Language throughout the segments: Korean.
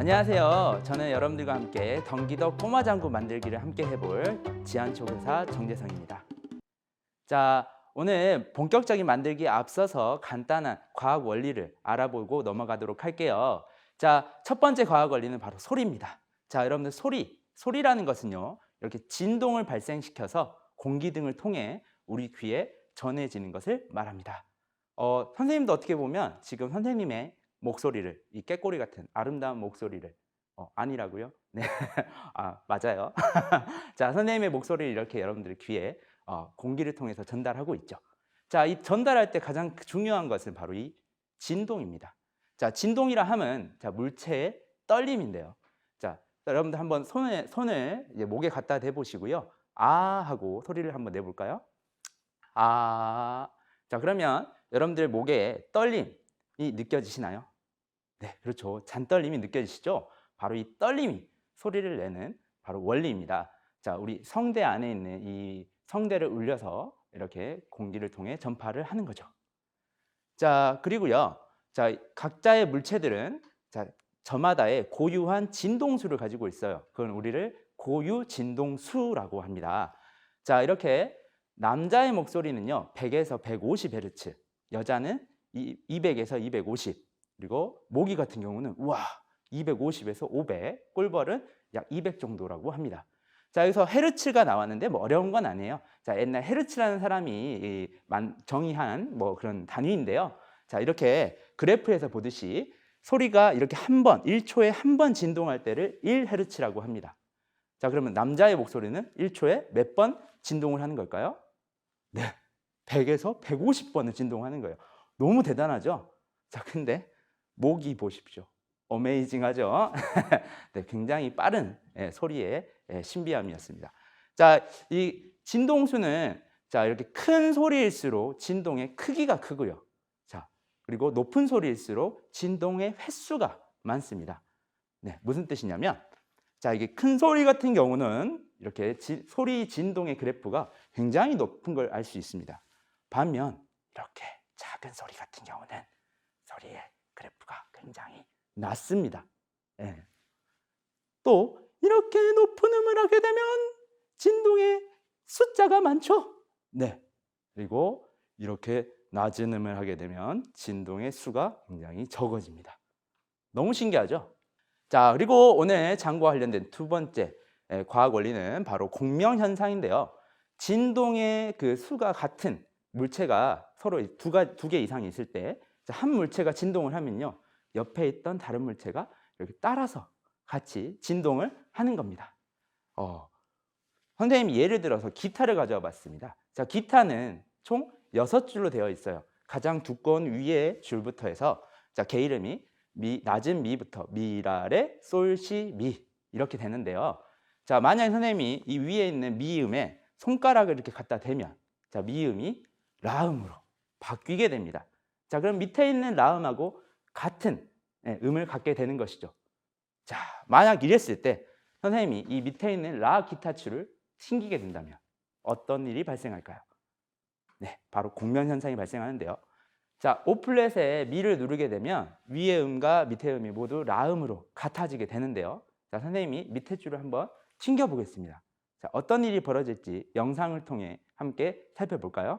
안녕하세요. 저는 여러분들과 함께 경기도 꼬마장구 만들기를 함께 해볼 지안초교사 정재성입니다. 자, 오늘 본격적인 만들기에 앞서서 간단한 과학 원리를 알아보고 넘어가도록 할게요. 자, 첫 번째 과학 원리는 바로 소리입니다. 자, 여러분들 소리라는 것은요, 이렇게 진동을 발생시켜서 공기 등을 통해 우리 귀에 전해지는 것을 말합니다. 선생님도 어떻게 보면 지금 선생님의 목소리를, 이 꾀꼬리 같은 아름다운 목소리를, 아니라고요? 네. 아, 맞아요. 자, 선생님의 목소리를 이렇게 여러분들 귀에 공기를 통해서 전달하고 있죠. 자, 이 전달할 때 가장 중요한 것은 바로 이 진동입니다. 자, 진동이라 함은 자, 물체의 떨림인데요. 자, 여러분들 한번 손을 이제 목에 갖다 대보시고요. 아 하고 소리를 한번 내볼까요? 아. 자, 그러면 여러분들 목에 떨림이 느껴지시나요? 네, 그렇죠. 잔떨림이 느껴지시죠? 바로 이 떨림이 소리를 내는 바로 원리입니다. 자, 우리 성대 안에 있는 이 성대를 울려서 이렇게 공기를 통해 전파를 하는 거죠. 자, 그리고요. 자, 각자의 물체들은 자, 저마다의 고유한 진동수를 가지고 있어요. 그건 우리를 고유 진동수라고 합니다. 자, 이렇게 남자의 목소리는요, 100에서 150Hz, 여자는 200에서 250, 그리고 모기 같은 경우는 우와 250에서 500, 꿀벌은 약 200 정도라고 합니다. 자, 여기서 헤르츠가 나왔는데 뭐 어려운 건 아니에요. 자, 옛날 헤르츠라는 사람이 정의한 뭐 그런 단위인데요. 자, 이렇게 그래프에서 보듯이 소리가 이렇게 한 번, 1초에 한 번 진동할 때를 1헤르츠라고 합니다. 자, 그러면 남자의 목소리는 1초에 몇 번 진동을 하는 걸까요? 네, 100에서 150번을 진동하는 거예요. 너무 대단하죠? 자, 근데 목이 보십시오. 어메이징하죠? 네, 굉장히 빠른 소리의 신비함이었습니다. 자, 이 진동수는 자, 이렇게 큰 소리일수록 진동의 크기가 크고요. 자, 그리고 높은 소리일수록 진동의 횟수가 많습니다. 네, 무슨 뜻이냐면 자, 이게 큰 소리 같은 경우는 이렇게 소리 진동의 그래프가 굉장히 높은 걸 알 수 있습니다. 반면 이렇게 작은 소리 같은 경우는 소리의 그래프가 굉장히 낮습니다. 예. 또 이렇게 높은 음을 하게 되면 진동의 숫자가 많죠. 네. 그리고 이렇게 낮은 음을 하게 되면 진동의 수가 굉장히 적어집니다. 너무 신기하죠? 자, 그리고 오늘 장구와 관련된 두 번째 과학 원리는 바로 공명현상인데요. 진동의 그 수가 같은 물체가 서로 두 개 이상이 있을 때 한 물체가 진동을 하면요, 옆에 있던 다른 물체가 이렇게 따라서 같이 진동을 하는 겁니다. 선생님이 예를 들어서 기타를 가져와 봤습니다. 자, 기타는 총 6줄로 되어 있어요. 가장 두꺼운 위에 줄부터 해서 자, 개 이름이 낮은 미부터 미라레 솔시 미 이렇게 되는데요. 자, 만약에 선생님이 이 위에 있는 미음에 손가락을 이렇게 갖다 대면 자, 미음이 라음으로 바뀌게 됩니다. 자, 그럼 밑에 있는 라음하고 같은 음을 갖게 되는 것이죠. 자, 만약 이랬을 때 선생님이 이 밑에 있는 라 기타줄을 튕기게 된다면 어떤 일이 발생할까요? 네, 바로 공명현상이 발생하는데요. 자, 오플렛에 미를 누르게 되면 위의 음과 밑의 음이 모두 라음으로 같아지게 되는데요. 자, 선생님이 밑에 줄을 한번 튕겨 보겠습니다. 자, 어떤 일이 벌어질지 영상을 통해 함께 살펴볼까요?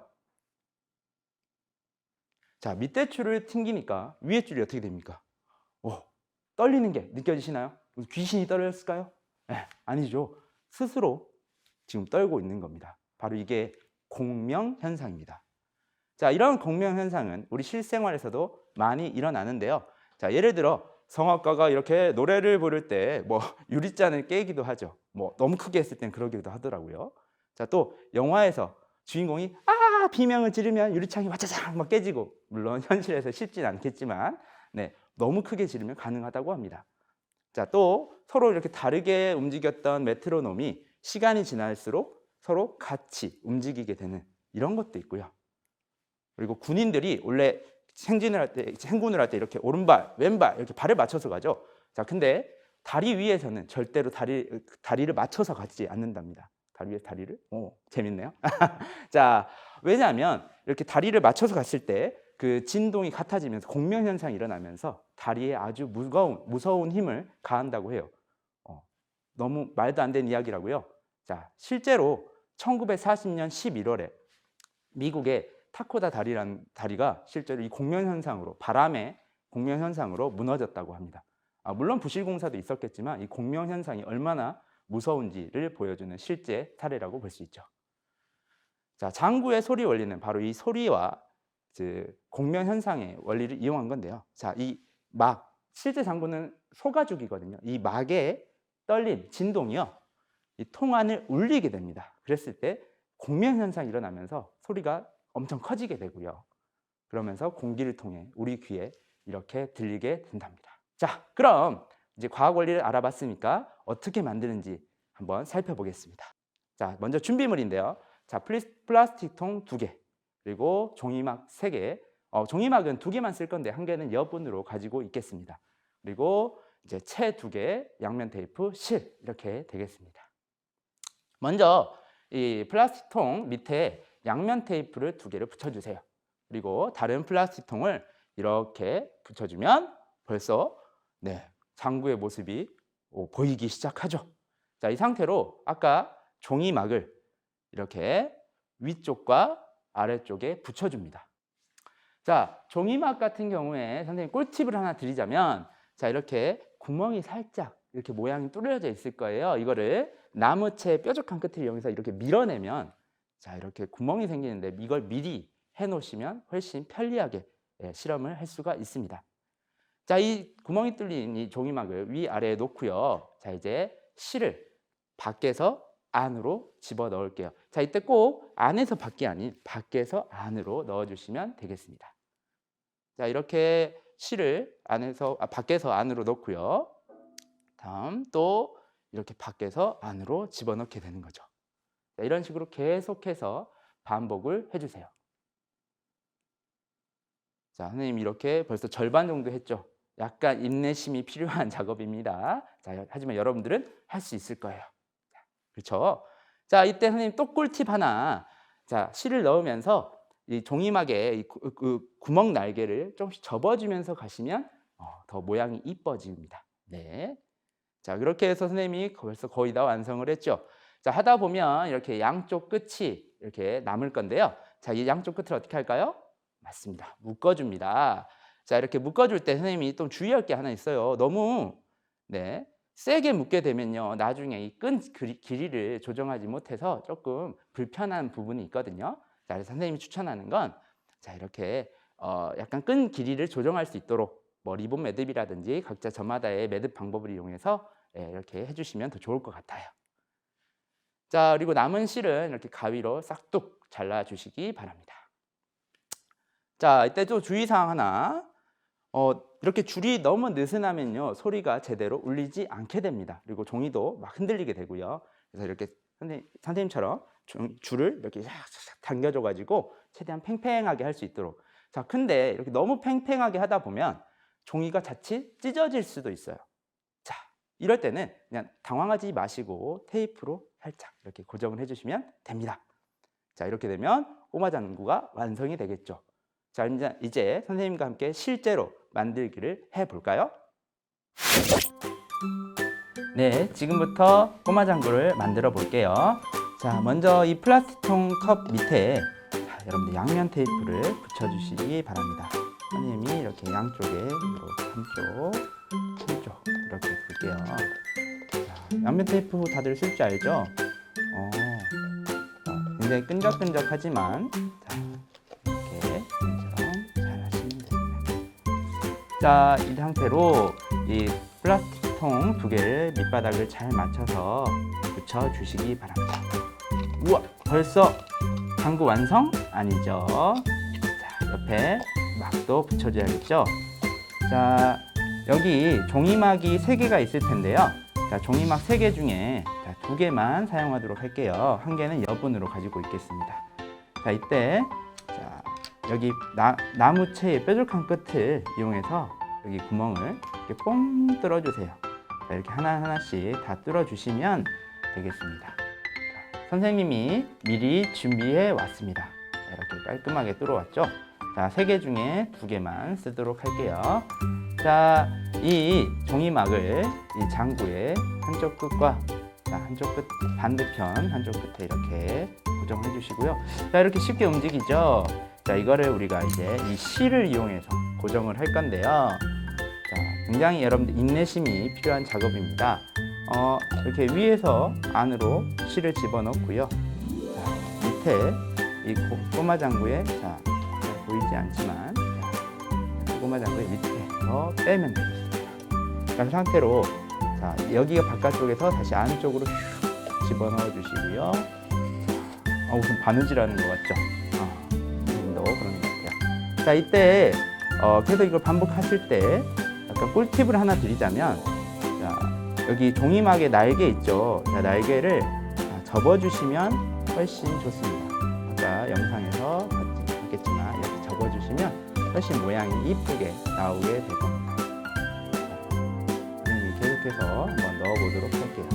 자, 밑에 줄을 튕기니까 위에 줄이 어떻게 됩니까? 떨리는 게 느껴지시나요? 귀신이 떨렸을까요? 네, 아니죠. 스스로 지금 떨고 있는 겁니다. 바로 이게 공명현상입니다. 자, 이런 공명현상은 우리 실생활에서도 많이 일어나는데요. 자, 예를 들어 성악가가 이렇게 노래를 부를 때 뭐 유리잔을 깨기도 하죠. 뭐 너무 크게 했을 땐 그러기도 하더라고요. 자, 또 영화에서 주인공이 비명을 지르면 유리창이 와짜장 막 깨지고, 물론 현실에서 쉽진 않겠지만 네, 너무 크게 지르면 가능하다고 합니다. 자, 또 서로 이렇게 다르게 움직였던 메트로놈이 시간이 지날수록 서로 같이 움직이게 되는 이런 것도 있고요. 그리고 군인들이 원래 행군을 할 때 이렇게 오른발, 왼발 이렇게 발을 맞춰서 가죠. 자, 근데 다리 위에서는 절대로 다리를 맞춰서 가지 않는답니다. 다리 위에 다리를? 재밌네요. 자, 왜냐하면 이렇게 다리를 맞춰서 갔을 때 그 진동이 같아지면서 공명현상이 일어나면서 다리에 아주 무서운 힘을 가한다고 해요. 너무 말도 안 되는 이야기라고요. 자, 실제로 1940년 11월에 미국의 타코다 다리라는 다리가 실제로 이 공면 현상으로, 바람의 공면 현상으로 무너졌다고 합니다. 물론 부실 공사도 있었겠지만 이 공면 현상이 얼마나 무서운지를 보여주는 실제 사례라고 볼 수 있죠. 자, 장구의 소리 원리는 바로 이 소리와 공면 현상의 원리를 이용한 건데요. 자, 이 막, 실제 장구는 소가죽이거든요. 이 막의 떨림, 진동이요, 이 통안을 울리게 됩니다. 그랬을 때 공면 현상이 일어나면서 소리가 엄청 커지게 되고요. 그러면서 공기를 통해 우리 귀에 이렇게 들리게 된답니다. 자, 그럼 이제 과학 원리를 알아봤으니까 어떻게 만드는지 한번 살펴보겠습니다. 자, 먼저 준비물인데요. 자, 플라스틱 통 2개, 그리고 종이막 3개. 종이막은 2개만 쓸 건데 1개는 여분으로 가지고 있겠습니다. 그리고 이제 채 2개, 양면 테이프, 실, 이렇게 되겠습니다. 먼저 이 플라스틱 통 밑에 양면 테이프를 2개를 붙여주세요. 그리고 다른 플라스틱 통을 이렇게 붙여주면 벌써 장구의 모습이 보이기 시작하죠. 자, 이 상태로 아까 종이막을 이렇게 위쪽과 아래쪽에 붙여줍니다. 자, 종이막 같은 경우에 선생님 꿀팁을 하나 드리자면, 자, 이렇게 구멍이 살짝 이렇게 모양이 뚫려져 있을 거예요. 이거를 나무채 뾰족한 끝을 이용해서 이렇게 밀어내면, 자, 이렇게 구멍이 생기는데 이걸 미리 해 놓으시면 훨씬 편리하게 실험을 할 수가 있습니다. 자, 이 구멍이 뚫린 이 종이막을 위아래에 놓고요. 자, 이제 실을 밖에서 안으로 집어 넣을게요. 자, 이때 꼭 안에서 밖이 아닌 밖에서 안으로 넣어 주시면 되겠습니다. 자, 이렇게 실을 밖에서 안으로 넣고요. 다음 또 이렇게 밖에서 안으로 집어넣게 되는 거죠. 자, 이런 식으로 계속해서 반복을 해주세요. 자, 선생님 이렇게 벌써 절반 정도 했죠. 약간 인내심이 필요한 작업입니다. 자, 하지만 여러분들은 할 수 있을 거예요. 자, 그렇죠? 자, 이때 선생님 또 꿀팁 하나. 자, 실을 넣으면서 이 종이막에 구멍 날개를 조금씩 접어주면서 가시면 더 모양이 이뻐집니다. 네. 자, 그렇게 해서 선생님이 벌써 거의 다 완성을 했죠. 자, 하다 보면 이렇게 양쪽 끝이 이렇게 남을 건데요. 자, 이 양쪽 끝을 어떻게 할까요? 맞습니다. 묶어줍니다. 자, 이렇게 묶어줄 때 선생님이 또 주의할 게 하나 있어요. 너무 세게 묶게 되면요, 나중에 이 끈 길이를 조정하지 못해서 조금 불편한 부분이 있거든요. 자, 그래서 선생님이 추천하는 건, 자, 이렇게 약간 끈 길이를 조정할 수 있도록 리본 매듭이라든지 각자 저마다의 매듭 방법을 이용해서 이렇게 해주시면 더 좋을 것 같아요. 자, 그리고 남은 실은 이렇게 가위로 싹둑 잘라주시기 바랍니다. 자, 이때 또 주의사항 하나. 이렇게 줄이 너무 느슨하면요, 소리가 제대로 울리지 않게 됩니다. 그리고 종이도 막 흔들리게 되고요. 그래서 이렇게 선생님처럼 줄을 이렇게 싹싹 당겨줘가지고 최대한 팽팽하게 할 수 있도록. 자, 근데 이렇게 너무 팽팽하게 하다 보면 종이가 자칫 찢어질 수도 있어요. 자, 이럴 때는 그냥 당황하지 마시고 테이프로 살짝 이렇게 고정을 해주시면 됩니다. 자, 이렇게 되면 꼬마 장구가 완성이 되겠죠. 자, 이제 선생님과 함께 실제로 만들기를 해볼까요? 네, 지금부터 꼬마 장구를 만들어 볼게요. 자, 먼저 이 플라스틱통 컵 밑에 여러분들 양면 테이프를 붙여주시기 바랍니다. 선생님이 이렇게 양쪽에 한쪽 이렇게 둘게요. 자, 양면 테이프 다들 쓸 줄 알죠? 굉장히 끈적끈적하지만, 자, 이렇게 이처럼 잘 하시면 됩니다. 자, 이 상태로 이 플라스틱통 2개를 밑바닥을 잘 맞춰서 붙여주시기 바랍니다. 우와, 벌써 장구 완성? 아니죠. 자, 옆에 막도 붙여줘야겠죠. 자, 여기 종이막이 3개가 있을 텐데요. 자, 종이막 3개 중에 2개만 사용하도록 할게요. 1개는 여분으로 가지고 있겠습니다. 자, 이때 자, 여기 나무채의 뾰족한 끝을 이용해서 여기 구멍을 이렇게 뽕 뚫어주세요. 자, 이렇게 하나하나씩 다 뚫어주시면 되겠습니다. 자, 선생님이 미리 준비해 왔습니다. 자, 이렇게 깔끔하게 뚫어왔죠. 자, 3개 중에 2개만 쓰도록 할게요. 자, 이 종이막을 이 장구의 한쪽 끝과 한쪽 끝 반대편 한쪽 끝에 이렇게 고정해 주시고요. 자, 이렇게 쉽게 움직이죠. 자, 이거를 우리가 이제 이 실을 이용해서 고정을 할 건데요. 자, 굉장히 여러분들 인내심이 필요한 작업입니다. 이렇게 위에서 안으로 실을 집어넣고요. 자, 밑에 이 꼬마 장구에 자, 보이지 않지만 꼬마 장구의 밑에서 빼면 되겠습니다. 그 상태로 자, 여기가 바깥쪽에서 다시 안쪽으로 슉 집어넣어 주시고요. 무슨 바느질하는 것 같죠? 그런 것 같아요. 자, 이때 계속 이걸 반복하실 때 약간 꿀팁을 하나 드리자면, 자, 여기 종이막에 날개 있죠? 자, 날개를 접어주시면 훨씬 좋습니다. 아까 영상에서 봤겠지만 이렇게 접어주시면 훨씬 모양이 이쁘게 나오게 될 겁니다. 선생님이 계속해서 한번 넣어보도록 할게요.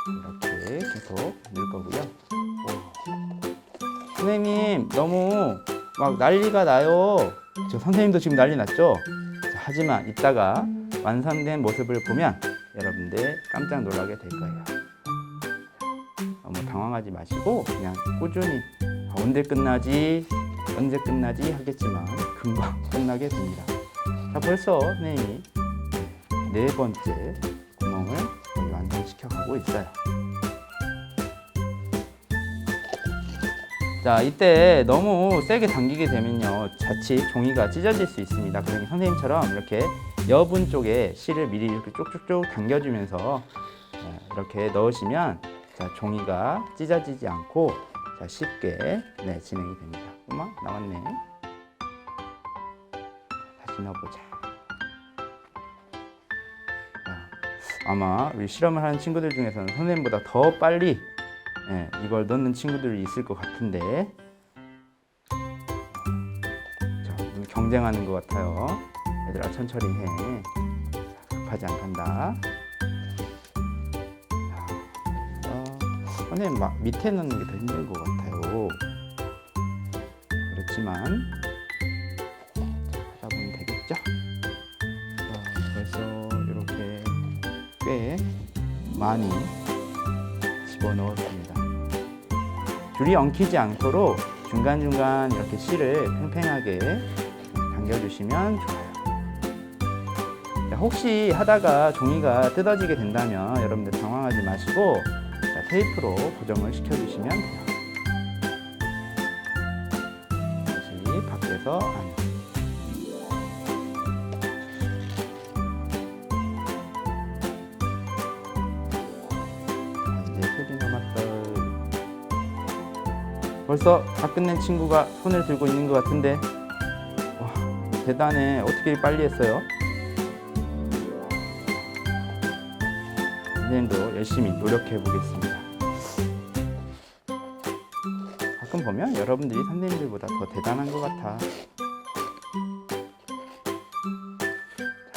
이렇게 계속 넣을 거고요. 선생님, 너무 막 난리가 나요. 저 선생님도 지금 난리 났죠? 하지만 이따가 완성된 모습을 보면 여러분들 깜짝 놀라게 될 거예요. 너무 당황하지 마시고 그냥 꾸준히 언제 끝나지 하겠지만 금방 끝나게 됩니다. 자, 벌써 선생님이 네 번째 구멍을 거의 완성시켜 가고 있어요. 자, 이때 너무 세게 당기게 되면요, 자칫 종이가 찢어질 수 있습니다. 그러니 선생님처럼 이렇게 여분 쪽에 실을 미리 이렇게 쭉쭉쭉 당겨주면서 이렇게 넣으시면 자, 종이가 찢어지지 않고 자, 쉽게 진행이 됩니다. 엄마 나왔네. 다시 넣어보자. 아마 우리 실험을 하는 친구들 중에서는 선생님보다 더 빨리 이걸 넣는 친구들이 있을 것 같은데, 자, 경쟁하는 것 같아요. 얘들아 천천히 해. 급하지 않단다. 선생님 막 밑에 넣는 게 더 힘든 것 같아요. 그렇지만 하다 보면 되겠죠? 벌써 이렇게 꽤 많이 집어넣었습니다. 줄이 엉키지 않도록 중간중간 이렇게 실을 팽팽하게 당겨주시면 좋아요. 자, 혹시 하다가 종이가 뜯어지게 된다면 여러분들 당황하지 마시고 자, 테이프로 고정을 시켜주시면 돼요. 다시 밖에서 안으로. 이제 3개 남았다. 벌써 다 끝낸 친구가 손을 들고 있는 것 같은데, 와, 대단해. 어떻게 빨리 했어요? 선생님도 열심히 노력해 보겠습니다. 가끔 보면 여러분들이 선생님들보다 더 대단한 것 같아. 자,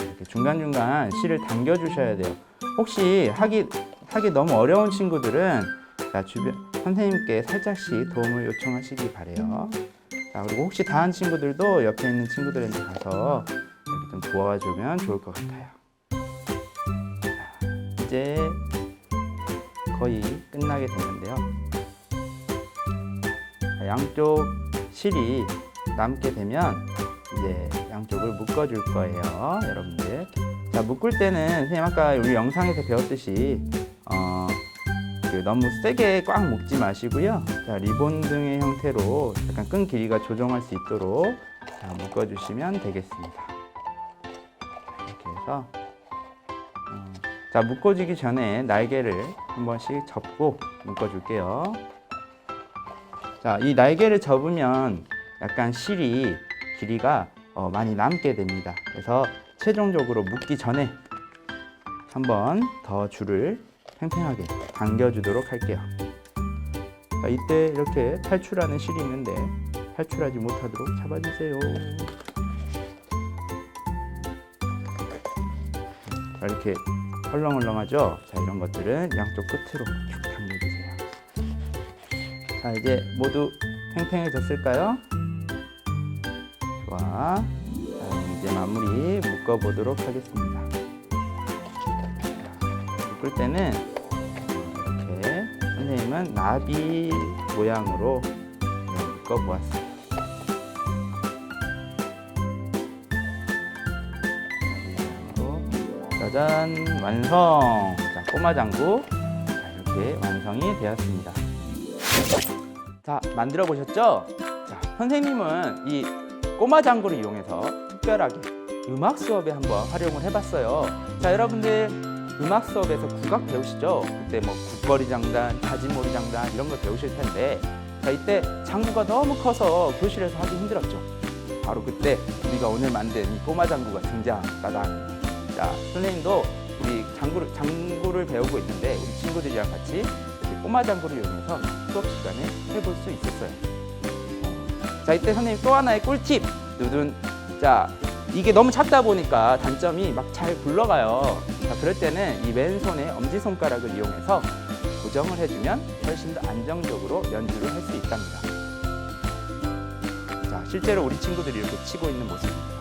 이렇게 중간중간 실을 당겨 주셔야 돼요. 혹시 하기 너무 어려운 친구들은 자, 주변 선생님께 살짝씩 도움을 요청하시기 바래요. 자, 그리고 혹시 다 한 친구들도 옆에 있는 친구들한테 가서 이렇게 좀 도와주면 좋을 것 같아요. 자, 이제 거의 끝나게 됐는데요. 자, 양쪽 실이 남게 되면 이제 양쪽을 묶어줄 거예요, 여러분들. 자, 묶을 때는 선생님 아까 우리 영상에서 배웠듯이 너무 세게 꽉 묶지 마시고요. 자, 리본 등의 형태로 약간 끈 길이가 조정할 수 있도록 자, 묶어주시면 되겠습니다. 이렇게 해서 자, 묶어주기 전에 날개를 한 번씩 접고 묶어줄게요. 자, 이 날개를 접으면 약간 실이 길이가 많이 남게 됩니다. 그래서 최종적으로 묶기 전에 한 번 더 줄을 팽팽하게 당겨주도록 할게요. 자, 이때 이렇게 탈출하는 실이 있는데 탈출하지 못하도록 잡아주세요. 자, 이렇게 헐렁헐렁하죠? 자, 이런 것들은 양쪽 끝으로 쭉 당겨주세요. 자, 이제 모두 팽팽해졌을까요? 좋아. 자, 이제 마무리 묶어보도록 하겠습니다. 묶을 때는 이렇게 선생님은 나비 모양으로 묶어보았습니다. 짜잔, 완성! 자, 꼬마장구. 자, 이렇게 완성이 되었습니다. 자, 만들어 보셨죠? 자, 선생님은 이 꼬마장구를 이용해서 특별하게 음악 수업에 한번 활용을 해봤어요. 자, 여러분들 음악 수업에서 국악 배우시죠? 그때 뭐 국거리 장단, 자진몰이 장단 이런 걸 배우실 텐데, 자, 이때 장구가 너무 커서 교실에서 하기 힘들었죠. 바로 그때 우리가 오늘 만든 이 꼬마장구가 등장하다는. 자, 선생님도 우리 장구를 배우고 있는데 우리 친구들이랑 같이 이렇게 꼬마장구를 이용해서 수업 시간에 해볼 수 있었어요. 자, 이때 선생님 또 하나의 꿀팁! 자, 이게 너무 작다 보니까 단점이 막 잘 굴러가요. 자, 그럴 때는 이 왼손에 엄지손가락을 이용해서 고정을 해주면 훨씬 더 안정적으로 연주를 할 수 있답니다. 자, 실제로 우리 친구들이 이렇게 치고 있는 모습입니다.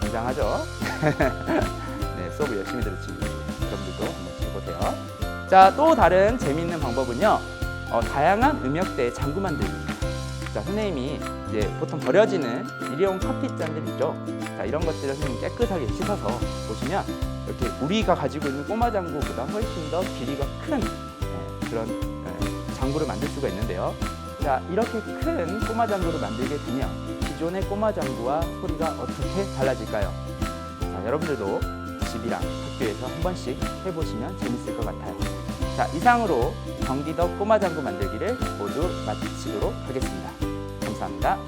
굉장하죠? 네, 수업을 열심히 들은 친구들, 여러분들도 한번 해보세요. 자, 또 다른 재미있는 방법은요, 다양한 음역대의 장구 만들기입니다. 자, 선생님이 이제 보통 버려지는 일회용 커피잔들 있죠? 자, 이런 것들을 선생님 깨끗하게 씻어서 보시면 이렇게 우리가 가지고 있는 꼬마장구보다 훨씬 더 길이가 큰 그런 장구를 만들 수가 있는데요. 자, 이렇게 큰 꼬마장구를 만들게 되면 기존의 꼬마장구와 소리가 어떻게 달라질까요? 자, 여러분들도 집이랑 학교에서 한 번씩 해보시면 재밌을 것 같아요. 자, 이상으로 경기도 꼬마장구 만들기를 모두 마치도록 하겠습니다. 감사합니다.